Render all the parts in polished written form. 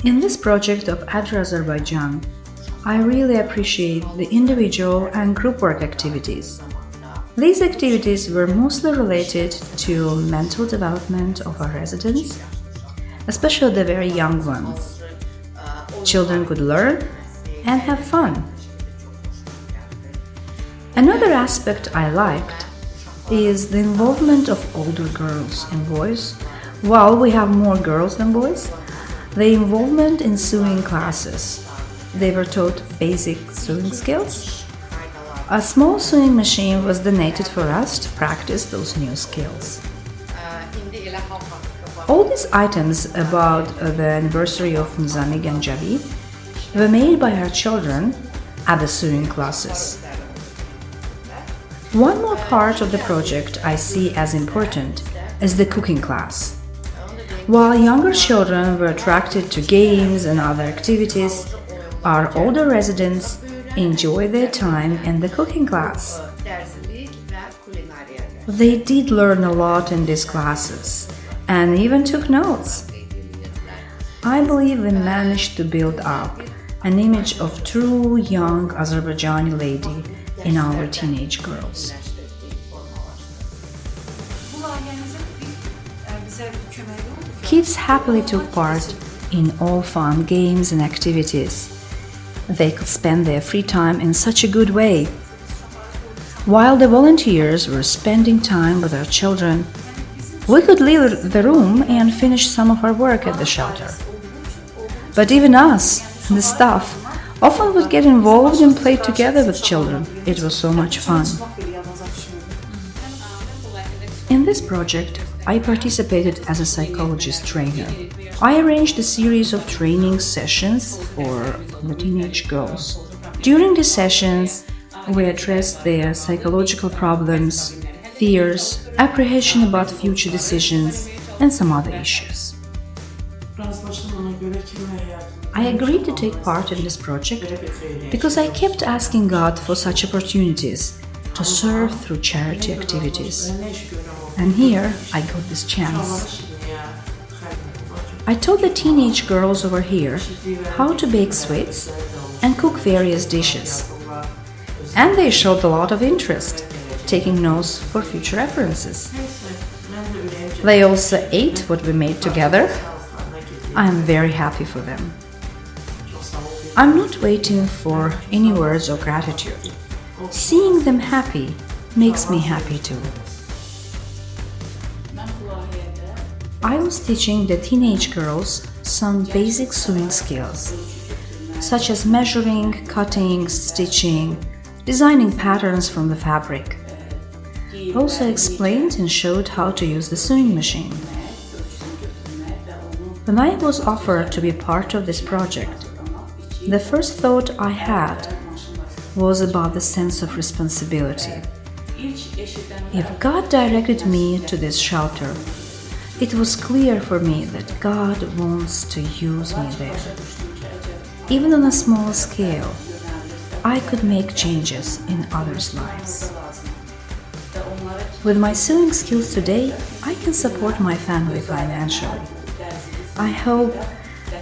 In this project of ADRA Azerbaijan, I really appreciate the individual and group work activities. These activities were mostly related to mental development of our residents, especially the very young ones. Children could learn and have fun. Another aspect I liked is the involvement of older girls and boys. While we have more girls than boys, the involvement in sewing classes. They were taught basic sewing skills. A small sewing machine was donated for us to practice those new skills. All these items about the anniversary of Nizami and Javi were made by our children at the sewing classes. One more part of the project I see as important is the cooking class. While younger children were attracted to games and other activities, our older residents enjoyed their time in the cooking class. They did learn a lot in these classes and even took notes. I believe we managed to build up an image of true young Azerbaijani lady in our teenage girls. Kids happily took part in all fun games and activities. They could spend their free time in such a good way. While the volunteers were spending time with our children, we could leave the room and finish some of our work at the shelter. But even us, the staff, often would get involved and play together with children. It was so much fun. In this project, I participated as a psychologist trainer. I arranged a series of training sessions for the teenage girls. During the sessions, we addressed their psychological problems, fears, apprehension about future decisions, and some other issues. I agreed to take part in this project because I kept asking God for such opportunities to serve through charity activities. And here I got this chance. I taught the teenage girls over here how to bake sweets and cook various dishes. And they showed a lot of interest, taking notes for future references. They also ate what we made together. I am very happy for them. I'm not waiting for any words of gratitude. Seeing them happy makes me happy too. I was teaching the teenage girls some basic sewing skills, such as measuring, cutting, stitching, designing patterns from the fabric. I also explained and showed how to use the sewing machine. When I was offered to be part of this project, the first thought I had was about the sense of responsibility. If God directed me to this shelter, it was clear for me that God wants to use me there. Even on a small scale, I could make changes in others' lives. With my sewing skills today, I can support my family financially. I hope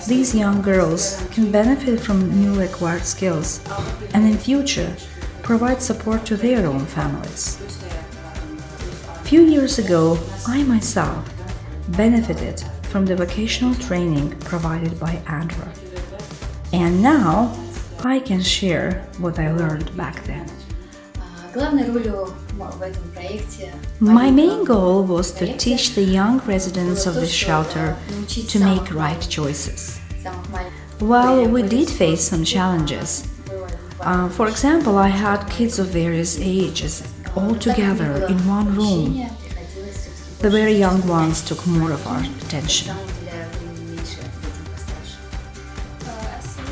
these young girls can benefit from newly acquired skills and in future provide support to their own families. A few years ago, I myself benefited from the vocational training provided by ADRA. And now I can share what I learned back then. My main goal was to teach the young residents of this shelter to make right choices. Well, we did face some challenges. For example, I had kids of various ages all together in one room. The very young ones took more of our attention.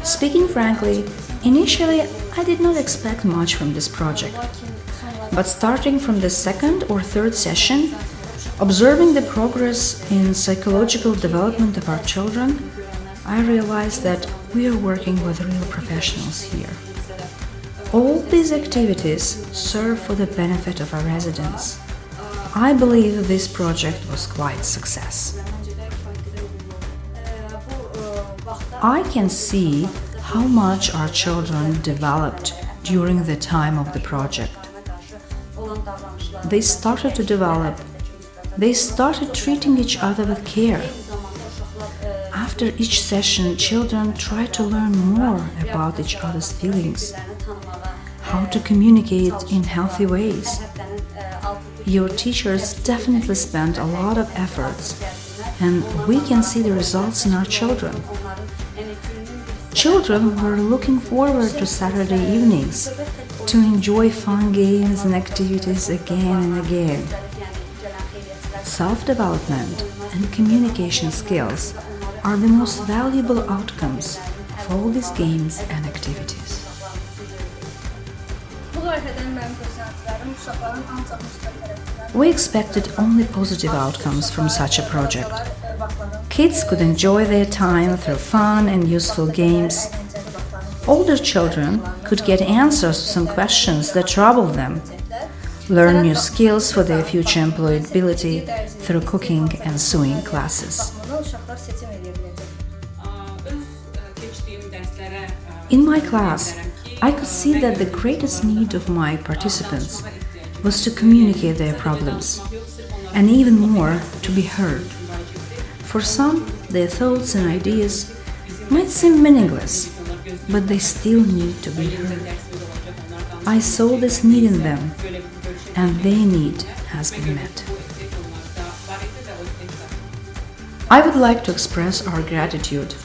Speaking frankly, initially I did not expect much from this project. But starting from the second or third session, observing the progress in psychological development of our children, I realized that we are working with real professionals here. All these activities serve for the benefit of our residents. I believe this project was quite a success. I can see how much our children developed during the time of the project. They started to develop. They started treating each other with care. After each session, children try to learn more about each other's feelings, how to communicate in healthy ways. Your teachers definitely spend a lot of efforts, and we can see the results in our children. Children were looking forward to Saturday evenings to enjoy fun games and activities again and again. Self-development and communication skills are the most valuable outcomes of all these games and activities. We expected only positive outcomes from such a project. Kids could enjoy their time through fun and useful games. Older children could get answers to some questions that troubled them, learn new skills for their future employability through cooking and sewing classes. In my class, I could see that the greatest need of my participants was to communicate their problems, and even more, to be heard. For some, their thoughts and ideas might seem meaningless, but they still need to be heard. I saw this need in them, and their need has been met. I would like to express our gratitude,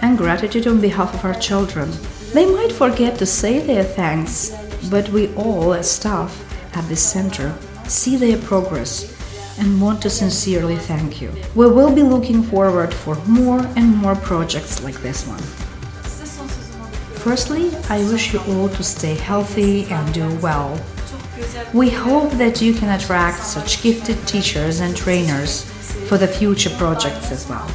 and gratitude on behalf of our children. They might forget to say their thanks, but we all, as staff at this center, see their progress and want to sincerely thank you. We will be looking forward for more and more projects like this one. Firstly, I wish you all to stay healthy and do well. We hope that you can attract such gifted teachers and trainers for the future projects as well.